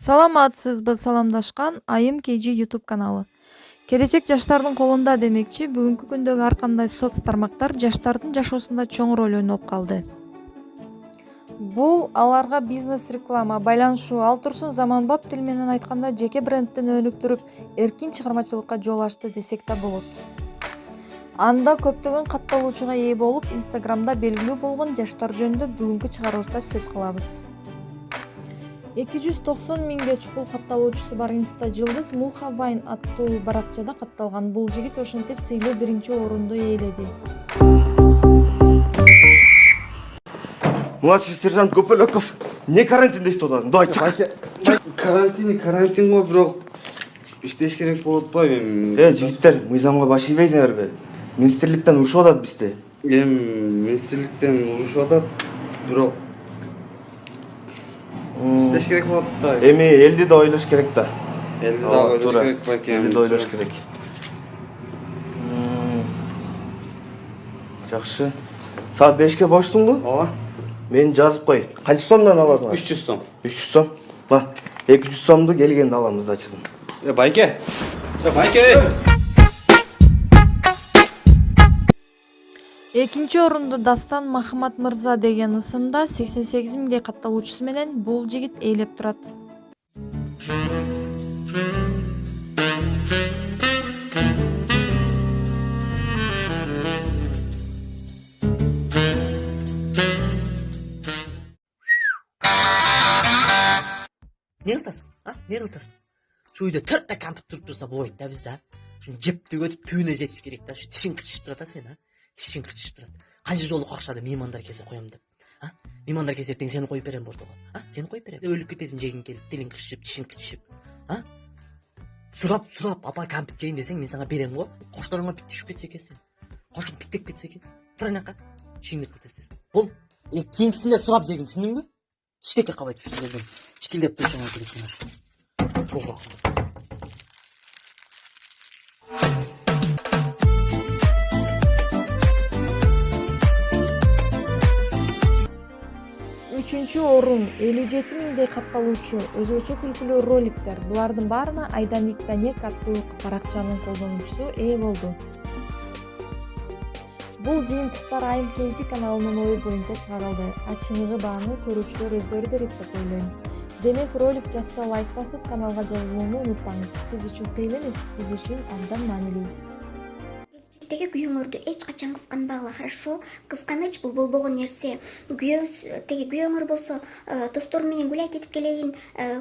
Саламатсызбы саламдашкан Айым KG YouTube каналы. Келечек жаштардын колунда демекчи, бүгүнкү күндөгү ар кандай соц тармактар жаштардын жашоосунда чоң роль ойноп калды. Бул аларга бизнес реклама, байланышуу, ал турсун заманбап тил менен айтканда жеке брендтин өнүктүрүп, эркин чыгармачылыкка жол ачты десек да болот. Анда көптөгөн катталуучуга ээ болуп, Instagramда белгилүү болгон жаштар жөнүндө бүгүнкү чыгарыбызда сөз кылабыз. 290 миңге чукул катталуучусу бар инста жылдыз Муха Вайн аттуу баракчада катталган. Бул жигит ошентип сыйлуу биринчи орунду ээледи. Младший сержант Гопелёков, не карантинде иштеп атасың? Давай чык. Карантин го, бирок иштеш керек болуп атпайбы? Жигиттер, мыйзамга баш ийбейсиңерби? Министрликтен урушуп атат бизди. Министрликтен урушуп атат, бирок иштеш керек болот да. Эми элди да ойлош керек да. Элди да ойлош керек балким. Элди да ойлош керек. Жакшы. Саат 5ке бошсуңбу? Ооба. Мен жазып кой. Канча сомдон аласың? 300 сом. 300 сом. 200 сомду келгенде аламыз дачысын. Байке. Экинчи орунду Дастан Махмат Мырза деген ысымда 88 миңдей катталуучусу менен бул жигит ээлеп турат. Не кыласың? Не кыласың? Şu үйдө 4 та компьютер туруп турса болбойт да бизде. Шуну жеп төгөтүп түбүнө жетиш керек да. Şu тишиң кычышып турат сен, Тишиң кычышып турат. Канча жолу какшады меймандар келсе коем деп. Меймандар келсе ертең сени коюп берем бордого. Сени коюп берем. Өлүп кетесиң жегиң келип, тилиң кычышып, тишиң кычышып. Сурап, апа компьютер жейин десең, мен сага берем го. Кошторуңа бүт түшүп кетсе экенсиң. Кошуң питтеп кетсе экен. Тур анака. Ишиңди кыл тез. Бул кийинкисинде сурап жегин, түшүндүңбү? Иштеке кабай түшүргөн. Чикилдеп турушуңа керек эмес. Болбок. Үчүнчү орун 57 миңдей катталуучу өзгөчө күлкүлүү роликтер. Булардын баарына Айданик Данек аттуу баракчанын колдонуучусу ээ болду. Бул жыйынтыктар Айым KG каналынын ою боюнча чыгарылды. Чыныгы бааны көрүүчүлөр өздөрү берет деп ойлойм. Демек ролик жакса лайк басып, каналга жазылууну унутпаңыз. Сиз үчүн кыйын эмес, биз үчүн андан маанилүү. Теге күйөөңөрдү эч качан кысканбагыла, хорошо? Кысканыч бул болбогон нерсе. Теге күйөөңөр болсо, досторум менен гулять этип келейин,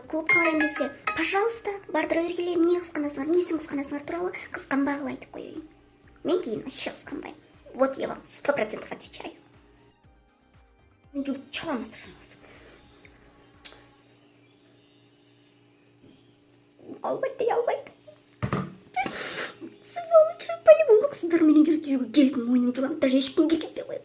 клубка барайын десе, пожалуйста, бардыра бергиле. Эмне кысканасыңар, эмнесин кысканасыңар тууралуу кысканбагыла айтып коеюн. Мен кийин вообще кысканбайм. Вот я вам 100% отвечаю. Чалам албайт. Сволочь, по-любому кыздар менен жүрүп келсин, мойнун жулам, даже эшиктен киргизбей коет.